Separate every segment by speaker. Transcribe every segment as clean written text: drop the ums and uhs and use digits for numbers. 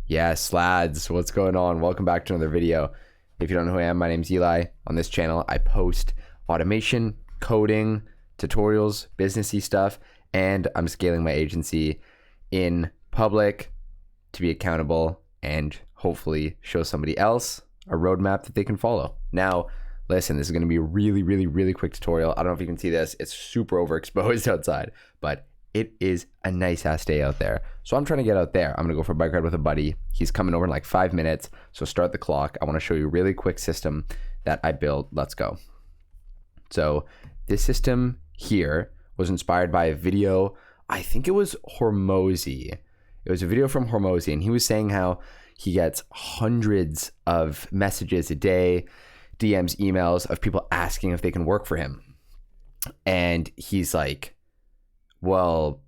Speaker 1: Yes, lads, what's going on? Welcome back to another video. If you don't know who I am, my name's Eli. On this channel, I post automation, coding, tutorials, businessy stuff, and I'm scaling my agency in public to be accountable and hopefully show somebody else a roadmap that they can follow. Now, listen, this is going to be a really quick tutorial. I don't know if you can see this. It's super overexposed outside, but it is a nice ass day out there. So I'm trying to get out there. I'm gonna go for a bike ride with a buddy. He's coming over in like 5 minutes. So start the clock. I wanna show you a really quick system that I built. Let's go. So this system here was inspired by a video. I think it was Hormozy. It was a video from Hormozy, and he was saying how he gets hundreds of messages a day, DMs, emails of people asking if they can work for him. And he's like, well,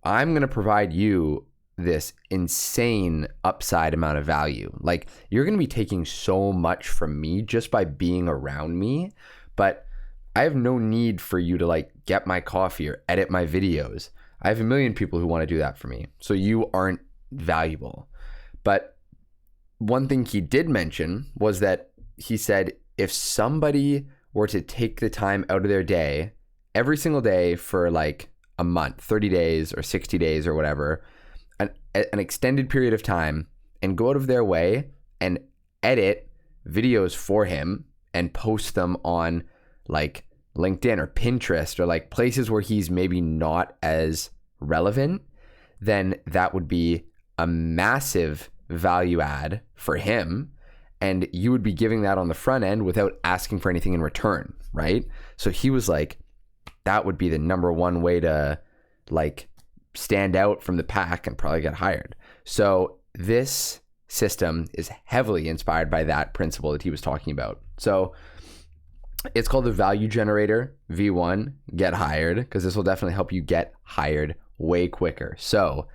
Speaker 1: I'm going to provide you this insane upside amount of value. Like, you're going to be taking so much from me just by being around me, but I have no need for you to like get my coffee or edit my videos. I have a million people who want to do that for me. So you aren't valuable. But one thing he did mention was that he said, if somebody were to take the time out of their day every single day for like a month, 30 days or 60 days or whatever, an extended period of time, and go out of their way and edit videos for him and post them on like LinkedIn or Pinterest or like places where he's maybe not as relevant, then that would be a massive value add for him. And you would be giving that on the front end without asking for anything in return, right? So he was like, that would be the number one way to like stand out from the pack and probably get hired. So this system is heavily inspired by that principle that he was talking about. So it's called the Value Generator V1 Get Hired, because this will definitely help you get hired way quicker. So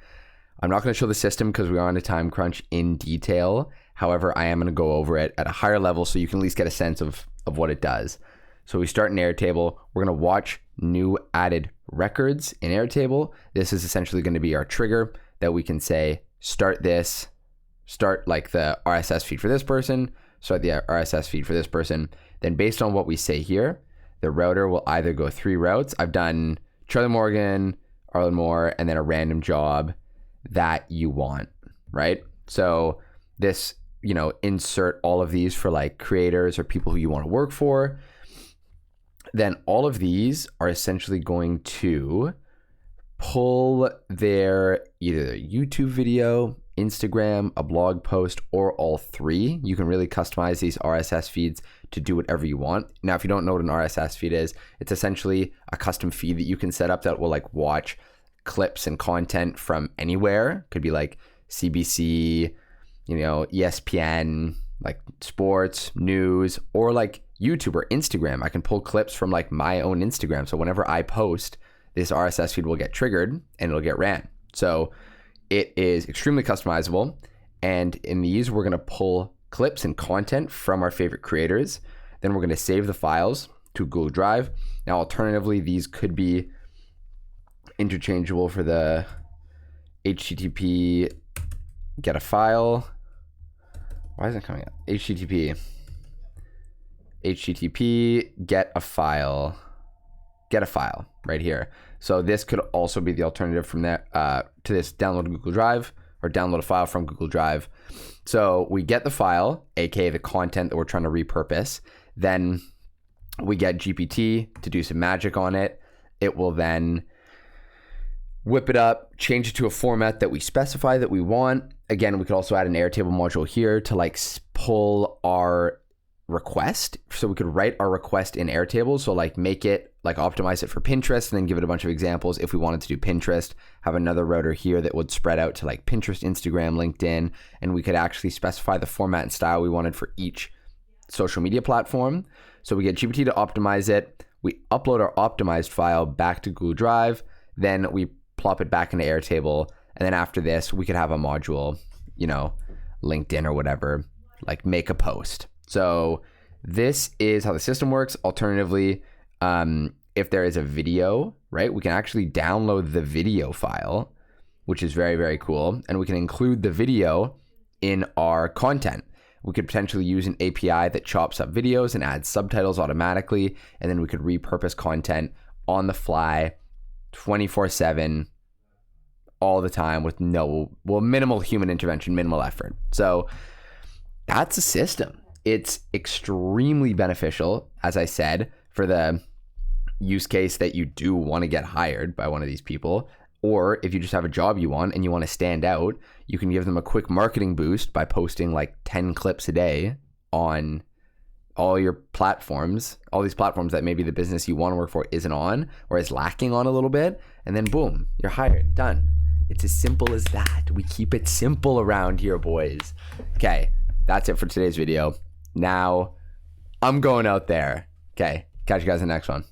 Speaker 1: I'm not going to show the system because we are on a time crunch in detail. However, I am going to go over it at a higher level so you can at least get a sense of what it does. So we start in Airtable. We're going to watch new added records in Airtable. This is essentially going to be our trigger that we can say, start like the RSS feed for this person, start the RSS feed for this person. Then based on what we say here, the router will either go 3 routes. I've done Charlie Morgan, Arlen Moore, and then a random job that you want, right? So this, insert all of these for like creators or people who you want to work for. Then all of these are essentially going to pull their either their YouTube video, Instagram, a blog post, or all 3. You can really customize these RSS feeds to do whatever you want. Now, if you don't know what an RSS feed is, it's essentially a custom feed that you can set up that will like watch clips and content from anywhere. Could be like CBC, ESPN, like sports, news, or like YouTube or Instagram. I can pull clips from like my own Instagram. So whenever I post, this RSS feed will get triggered and it'll get ran. So it is extremely customizable. And in these, we're going to pull clips and content from our favorite creators. Then we're going to save the files to Google Drive. Now, alternatively, these could be interchangeable for the HTTP get a file. Why isn't it coming up? HTTP get a file right here. So this could also be the alternative from that to this download Google Drive or download a file from Google Drive. So we get the file, aka the content that we're trying to repurpose. Then we get GPT to do some magic on it. It will then whip it up, change it to a format that we specify that we want. Again, we could also add an Airtable module here to like pull our request. So we could write our request in Airtable. So like make it, like optimize it for Pinterest and then give it a bunch of examples. If we wanted to do Pinterest, have another router here that would spread out to like Pinterest, Instagram, LinkedIn, and we could actually specify the format and style we wanted for each social media platform. So we get GPT to optimize it. We upload our optimized file back to Google Drive. Then we plop it back into Airtable. And then after this, we could have a module, LinkedIn or whatever, like make a post. So this is how the system works. Alternatively, if there is a video, right, we can actually download the video file, which is very, very cool. And we can include the video in our content. We could potentially use an API that chops up videos and adds subtitles automatically, and then we could repurpose content on the fly 24/7 all the time with minimal human intervention, minimal effort. So that's a system. It's extremely beneficial, as I said, for the use case that you do want to get hired by one of these people, or if you just have a job you want and you want to stand out, you can give them a quick marketing boost by posting like 10 clips a day on all your platforms, all these platforms that maybe the business you want to work for isn't on or is lacking on a little bit, and then boom, you're hired, done. It's as simple as that. We keep it simple around here, boys. Okay, that's it for today's video. Now I'm going out there. Okay, catch you guys in the next one.